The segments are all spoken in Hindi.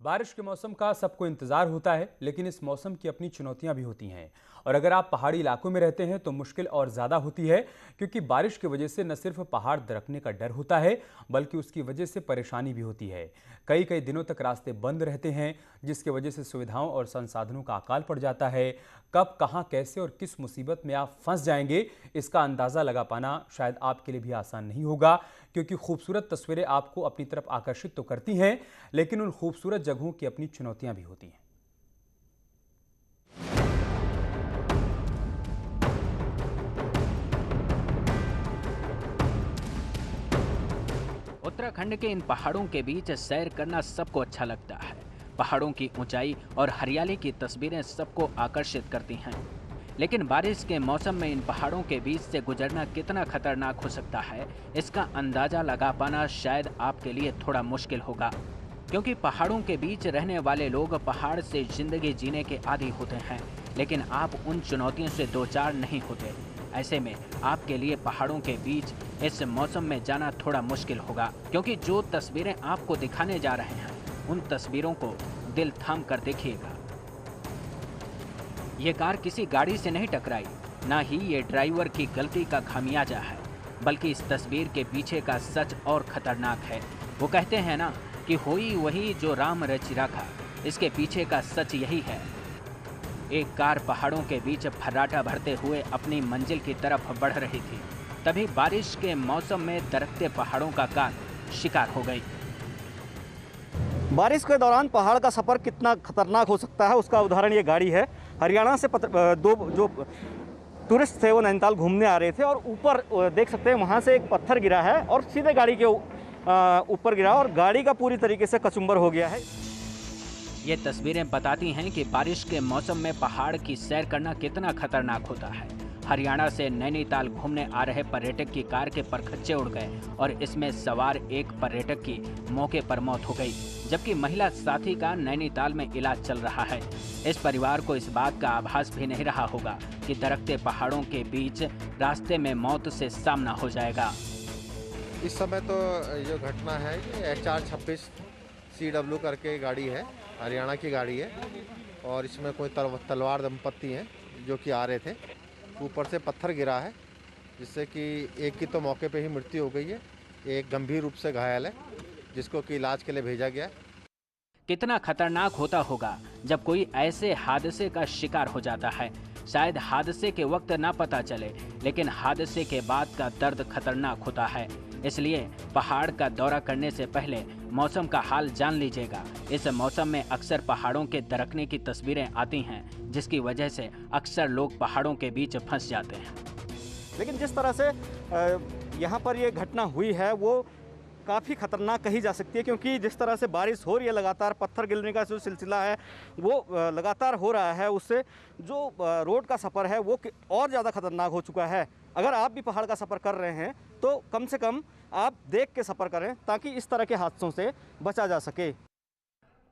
बारिश के मौसम का सबको इंतजार होता है, लेकिन इस मौसम की अपनी चुनौतियां भी होती हैं। और अगर आप पहाड़ी इलाकों में रहते हैं तो मुश्किल और ज़्यादा होती है, क्योंकि बारिश की वजह से न सिर्फ पहाड़ दरकने का डर होता है, बल्कि उसकी वजह से परेशानी भी होती है। कई कई दिनों तक रास्ते बंद रहते हैं, जिसकी वजह से सुविधाओं और संसाधनों का अकाल पड़ जाता है। कब, कहाँ, कैसे और किस मुसीबत में आप फंस जाएंगे, इसका अंदाज़ा लगा पाना शायद आपके लिए भी आसान नहीं होगा, क्योंकि खूबसूरत तस्वीरें आपको अपनी तरफ आकर्षित तो करती हैं, लेकिन उन खूबसूरत जगहों की अपनी चुनौतियां भी होती हैं। उत्तराखंड के इन पहाड़ों के बीच सैर करना सबको अच्छा लगता है। पहाड़ों की ऊंचाई और हरियाली की तस्वीरें सबको आकर्षित करती हैं। लेकिन बारिश के मौसम में इन पहाड़ों के बीच से गुजरना कितना खतरनाक हो सकता है, इसका अंदाजा लगा पाना शायद आपके लिए थोड़ा मुश्किल होगा। क्योंकि पहाड़ों के बीच रहने वाले लोग पहाड़ से जिंदगी जीने के आदी होते हैं, लेकिन आप उन चुनौतियों से दो चार नहीं होते। ऐसे में आपके लिए पहाड़ों के बीच इस मौसम में जाना थोड़ा मुश्किल होगा, क्योंकि जो तस्वीरें आपको दिखाने जा रहे हैं उन तस्वीरों को दिल थाम कर देखिएगा। ये कार किसी गाड़ी से नहीं टकराई, ना ही ये ड्राइवर की गलती का खामियाजा है, बल्कि इस तस्वीर के पीछे का सच और खतरनाक है। वो कहते हैं ना कि होई वही जो राम रचि राखा, इसके पीछे का सच यही है। एक कार पहाड़ों के बीच फर्राटा भरते हुए अपनी मंजिल की तरफ बढ़ रही थी, तभी बारिश के मौसम में दरकते पहाड़ों का कार शिकार हो गई। बारिश के दौरान पहाड़ का सफ़र कितना खतरनाक हो सकता है, उसका उदाहरण ये गाड़ी है। हरियाणा से दो जो टूरिस्ट थे वो नैनीताल घूमने आ रहे थे और ऊपर देख सकते हैं वहाँ से एक पत्थर गिरा है और सीधे गाड़ी के ऊपर गिरा और गाड़ी का पूरी तरीके से कचुम्बर हो गया है। ये तस्वीरें बताती हैं कि बारिश के मौसम में पहाड़ की सैर करना कितना खतरनाक होता है। हरियाणा से नैनीताल घूमने आ रहे पर्यटक की कार के परखच्चे उड़ गए और इसमें सवार एक पर्यटक की मौके पर मौत हो गई, जबकि महिला साथी का नैनीताल में इलाज चल रहा है। इस परिवार को इस बात का आभास भी नहीं रहा होगा कि दरकते पहाड़ों के बीच रास्ते में मौत से सामना हो जाएगा। इस समय तो जो घटना है ये HR26 CW करके गाड़ी है, हरियाणा की गाड़ी है और इसमें कोई तलवार दंपत्ति हैं जो कि आ रहे थे। ऊपर से पत्थर गिरा है जिससे कि एक की तो मौके पे ही मृत्यु हो गई है, एक गंभीर रूप से घायल है जिसको कि इलाज के लिए भेजा गया है। कितना खतरनाक होता होगा जब कोई ऐसे हादसे का शिकार हो जाता है। शायद हादसे के वक्त ना पता चले, लेकिन हादसे के बाद का दर्द खतरनाक होता है। इसलिए पहाड़ का दौरा करने से पहले मौसम का हाल जान लीजिएगा। इस मौसम में अक्सर पहाड़ों के दरकने की तस्वीरें आती हैं, जिसकी वजह से अक्सर लोग पहाड़ों के बीच फंस जाते हैं। लेकिन जिस तरह से यहाँ पर ये घटना हुई है वो काफ़ी ख़तरनाक कही जा सकती है, क्योंकि जिस तरह से बारिश हो रही है लगातार, पत्थर गिरने का जो सिलसिला है वो लगातार हो रहा है, उससे जो रोड का सफ़र है वो और ज़्यादा खतरनाक हो चुका है। अगर आप भी पहाड़ का सफ़र कर रहे हैं तो कम से कम आप देख के सफ़र करें ताकि इस तरह के हादसों से बचा जा सके।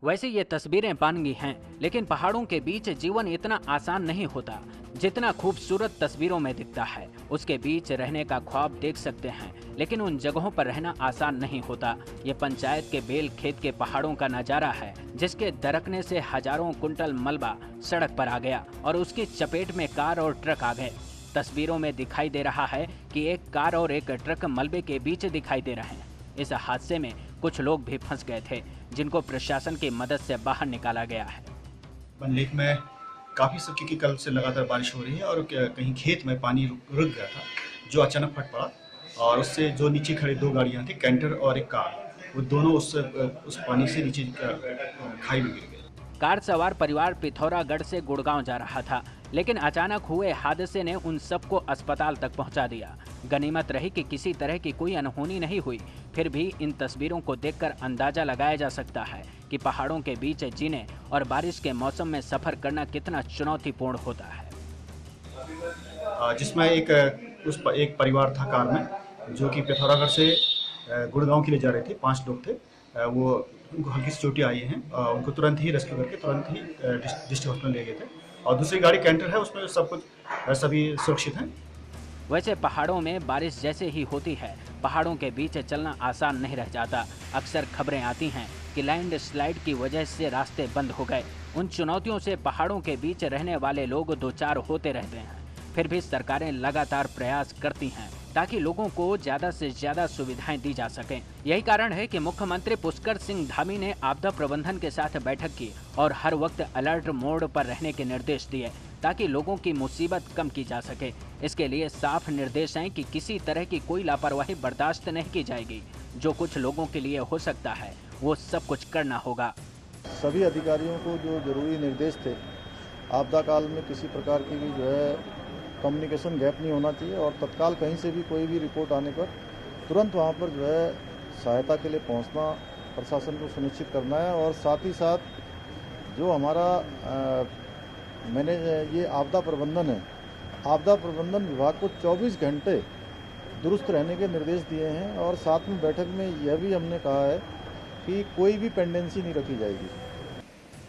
वैसे ये तस्वीरें बानगी हैं, लेकिन पहाड़ों के बीच जीवन इतना आसान नहीं होता जितना खूबसूरत तस्वीरों में दिखता है। उसके बीच रहने का ख्वाब देख सकते हैं, लेकिन उन जगहों पर रहना आसान नहीं होता। ये पंचायत के बेल खेत के पहाड़ों का नजारा है, जिसके दरकने से हजारों कुंटल मलबा सड़क पर आ गया और उसकी चपेट में कार और ट्रक आ गए। तस्वीरों में दिखाई दे रहा है कि एक कार और एक ट्रक मलबे के बीच दिखाई दे रहे हैं। इस हादसे में कुछ लोग भी फंस गए थे, जिनको प्रशासन की मदद से बाहर निकाला गया है। लेक में काफ़ी सख्ती की कल से लगातार बारिश हो रही है और कहीं खेत में पानी रुक गया था, जो अचानक फट पड़ा और उससे जो नीचे खड़ी दो गाड़ियां थी, कैंटर और एक कार, वो दोनों उस पानी से नीचे खाई में गिर गए। कार सवार परिवार पिथौरागढ़ से गुड़गांव जा रहा था, लेकिन अचानक हुए हादसे ने उन सबको अस्पताल तक पहुंचा दिया। गनीमत रही कि किसी तरह की कोई अनहोनी नहीं हुई। फिर भी इन तस्वीरों को देखकर अंदाजा लगाया जा सकता है कि पहाड़ों के बीच जीने और बारिश के मौसम में सफर करना कितना चुनौतीपूर्ण होता है। जिसमें एक परिवार था कार में, जो कि पिथौरागढ़ से गुड़गांव के लिए जा रहे थे। 5 लोग थे। वो उनको हल्की सी चोटें आई हैं, उनको तुरंत ही रेस्क्यू करके तुरंत ही डिस्ट्रिक्ट हॉस्पिटल ले गए थे। और दूसरी गाड़ी कैंटर है, उसमें सब कुछ सभी सुरक्षित हैं। वैसे पहाड़ों में बारिश जैसे ही होती है, पहाड़ों के बीच चलना आसान नहीं रह जाता। अक्सर खबरें आती हैं कि लैंड स्लाइड की वजह से रास्ते बंद हो गए। उन चुनौतियों से पहाड़ों के बीच रहने वाले लोग दो चार होते रहते हैं। फिर भी सरकारें लगातार प्रयास करती हैं ताकि लोगों को ज्यादा से ज्यादा सुविधाएं दी जा सकें। यही कारण है कि मुख्यमंत्री पुष्कर सिंह धामी ने आपदा प्रबंधन के साथ बैठक की और हर वक्त अलर्ट मोड पर रहने के निर्देश दिए ताकि लोगों की मुसीबत कम की जा सके। इसके लिए साफ निर्देश हैं कि किसी तरह की कोई लापरवाही बर्दाश्त नहीं की जाएगी। जो कुछ लोगों के लिए हो सकता है वो सब कुछ करना होगा। सभी अधिकारियों को जो जरूरी निर्देश थे, आपदा काल में किसी प्रकार की भी जो है कम्युनिकेशन गैप नहीं होना चाहिए और तत्काल कहीं से भी कोई भी रिपोर्ट आने पर तुरंत वहां पर जो है सहायता के लिए पहुंचना प्रशासन को सुनिश्चित करना है। और साथ ही साथ जो हमारा मैंने ये आपदा प्रबंधन है, आपदा प्रबंधन विभाग को 24 घंटे दुरुस्त रहने के निर्देश दिए हैं। और साथ में बैठक में यह भी हमने कहा है कि कोई भी पेंडेंसी नहीं रखी जाएगी।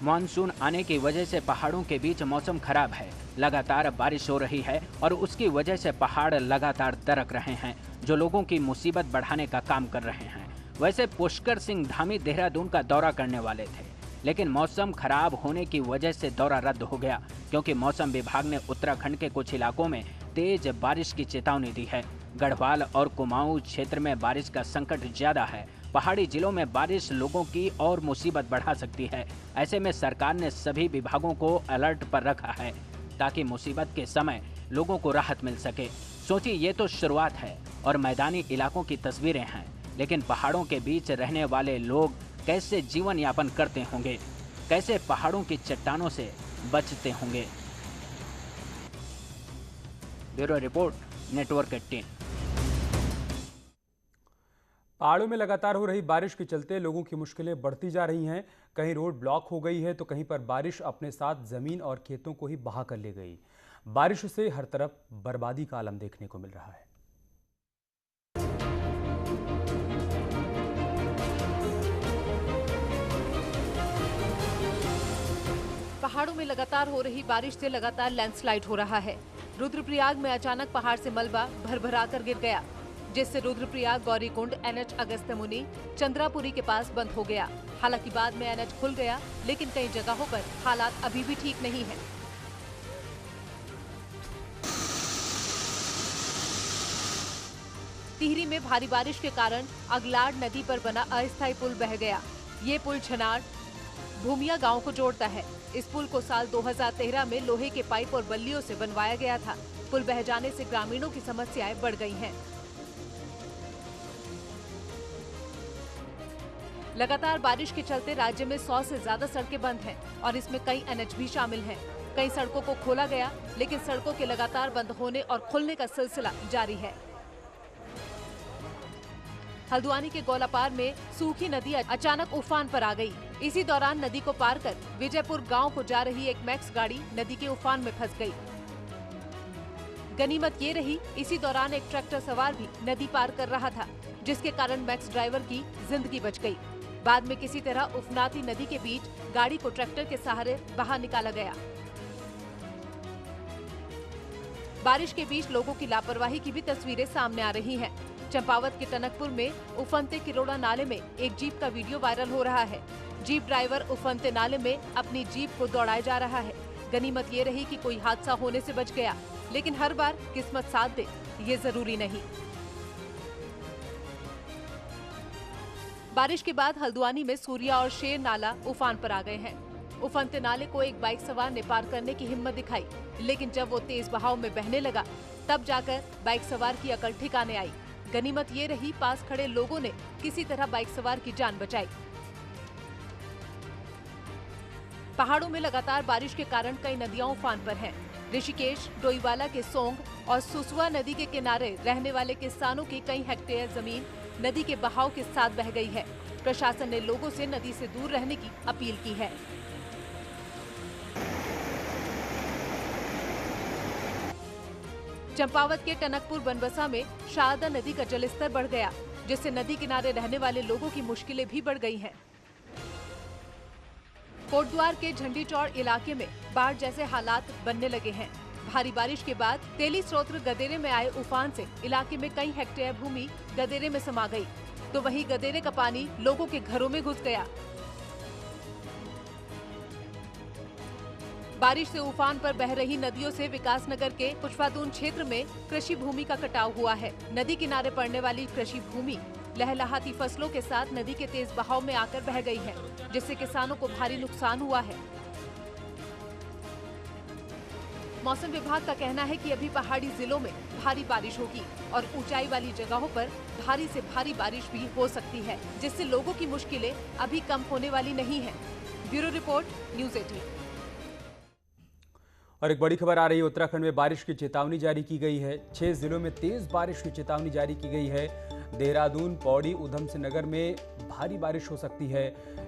मानसून आने की वजह से पहाड़ों के बीच मौसम खराब है, लगातार बारिश हो रही है और उसकी वजह से पहाड़ लगातार दरक रहे हैं, जो लोगों की मुसीबत बढ़ाने का काम कर रहे हैं। वैसे पुष्कर सिंह धामी देहरादून का दौरा करने वाले थे, लेकिन मौसम खराब होने की वजह से दौरा रद्द हो गया क्योंकि मौसम विभाग ने उत्तराखंड के कुछ इलाकों में तेज बारिश की चेतावनी दी है। गढ़वाल और कुमाऊं क्षेत्र में बारिश का संकट ज्यादा है। पहाड़ी जिलों में बारिश लोगों की और मुसीबत बढ़ा सकती है। ऐसे में सरकार ने सभी विभागों को अलर्ट पर रखा है ताकि मुसीबत के समय लोगों को राहत मिल सके। सोचिए, ये तो शुरुआत है और मैदानी इलाकों की तस्वीरें हैं, लेकिन पहाड़ों के बीच रहने वाले लोग कैसे जीवन यापन करते होंगे, कैसे पहाड़ों की चट्टानों से बचते होंगे। Bureau report, network 18। पहाड़ों में लगातार हो रही बारिश के चलते लोगों की मुश्किलें बढ़ती जा रही हैं। कहीं रोड ब्लॉक हो गई है तो कहीं पर बारिश अपने साथ जमीन और खेतों को ही बहा कर ले गई। बारिश से हर तरफ बर्बादी का आलम देखने को मिल रहा है। पहाड़ों में लगातार हो रही बारिश से लगातार लैंडस्लाइड हो रहा है। रुद्रप्रयाग में अचानक पहाड़ से मलबा भरभरा कर गिर गया, जिससे रुद्रप्रयाग गौरीकुंड NH अगस्त्यमुनि चंद्रापुरी के पास बंद हो गया। हालांकि बाद में NH खुल गया, लेकिन कई जगहों पर हालात अभी भी ठीक नहीं है। टिहरी में भारी बारिश के कारण अगलाड़ नदी पर बना अस्थायी पुल बह गया। ये पुल छनाड़ भूमिया गांव को जोड़ता है। इस पुल को साल 2013 में लोहे के पाइप और बल्लियों से बनवाया गया था। पुल बह जाने से ग्रामीणों की समस्याएं बढ़ गई हैं। लगातार बारिश के चलते राज्य में 100 से ज्यादा सड़कें बंद हैं और इसमें कई NH भी शामिल हैं। कई सड़कों को खोला गया, लेकिन सड़कों के लगातार बंद होने और खुलने का सिलसिला जारी है। हल्द्वानी के गोलापार में सूखी नदी अचानक उफान पर आ गई। इसी दौरान नदी को पार कर विजयपुर गांव को जा रही एक मैक्स गाड़ी नदी के उफान में फंस गई। गनीमत ये रही, इसी दौरान एक ट्रैक्टर सवार भी नदी पार कर रहा था, जिसके कारण मैक्स ड्राइवर की जिंदगी बच गई। बाद में किसी तरह उफनाती नदी के बीच गाड़ी को ट्रैक्टर के सहारे बाहर निकाला गया। बारिश के बीच लोगों की लापरवाही की भी तस्वीरें सामने आ रही हैं। चंपावत के टनकपुर में उफनते किरोड़ा नाले में एक जीप का वीडियो वायरल हो रहा है। जीप ड्राइवर उफनते नाले में अपनी जीप को दौड़ाए जा रहा है। गनीमत ये रही कि कोई हादसा होने से बच गया, लेकिन हर बार किस्मत साथ दे ये जरूरी नहीं। बारिश के बाद हल्द्वानी में सूर्या और शेर नाला उफान पर आ गए हैं। उफनते नाले को एक बाइक सवार ने पार करने की हिम्मत दिखाई, लेकिन जब वो तेज बहाव में बहने लगा तब जाकर बाइक सवार की अकल ठिकाने आई। गनीमत ये रही, पास खड़े लोगों ने किसी तरह बाइक सवार की जान बचाई। पहाड़ों में लगातार बारिश के कारण कई नदियां उफान पर हैं। ऋषिकेश, डोईवाला के सोंग और सुसवा नदी के किनारे रहने वाले किसानों की कई हेक्टेयर जमीन नदी के बहाव के साथ बह गई है। प्रशासन ने लोगों से नदी से दूर रहने की अपील की है। चंपावत के टनकपुर बनबसा में शारदा नदी का जलस्तर बढ़ गया, जिससे नदी किनारे रहने वाले लोगों की मुश्किलें भी बढ़ गई हैं। कोटद्वार के झंडी चौड़ इलाके में बाढ़ जैसे हालात बनने लगे हैं। भारी बारिश के बाद तेली स्रोत गदेरे में आए उफान से इलाके में कई हेक्टेयर भूमि गदेरे में समा गई, तो वहीं गदेरे का पानी लोगों के घरों में घुस गया। बारिश से उफान पर बह रही नदियों से विकासनगर के पुष्पातून क्षेत्र में कृषि भूमि का कटाव हुआ है। नदी किनारे पड़ने वाली कृषि भूमि लहलहाती फसलों के साथ नदी के तेज बहाव में आकर बह गई है, जिससे किसानों को भारी नुकसान हुआ है। मौसम विभाग का कहना है कि अभी पहाड़ी जिलों में भारी बारिश होगी और ऊंचाई वाली जगहों पर भारी से भारी बारिश भी हो सकती है, जिससे लोगों की मुश्किलें अभी कम होने वाली नहीं है। Bureau report, news 18। और एक बड़ी खबर आ रही है, उत्तराखंड में बारिश की चेतावनी जारी की गई है। 6 जिलों में तेज बारिश की चेतावनी जारी की गई है। देहरादून, पौड़ी, ऊधम सिंह नगर में भारी बारिश हो सकती है।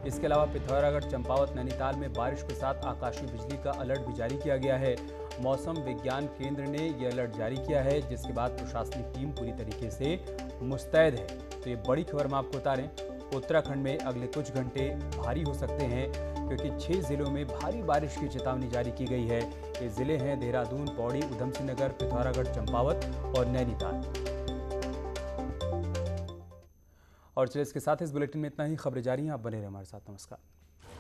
इसके अलावा पिथौरागढ़, चंपावत, नैनीताल में बारिश के साथ आकाशीय बिजली का अलर्ट भी जारी किया गया है। मौसम विज्ञान केंद्र ने यह अलर्ट जारी किया है, जिसके बाद प्रशासनिक टीम पूरी तरीके से मुस्तैद है। तो ये बड़ी खबर हम आपको बता रहे हैं, उत्तराखंड में अगले कुछ घंटे भारी हो सकते हैं, क्योंकि 6 जिलों में भारी बारिश की चेतावनी जारी की गई है। ये जिले हैं देहरादून, पौड़ी, ऊधम सिंह नगर, पिथौरागढ़, चंपावत और नैनीताल। और चलिए इसके साथ इस बुलेटिन में इतना ही। खबरें जारी हैं, आप बने रहे हमारे साथ। नमस्कार।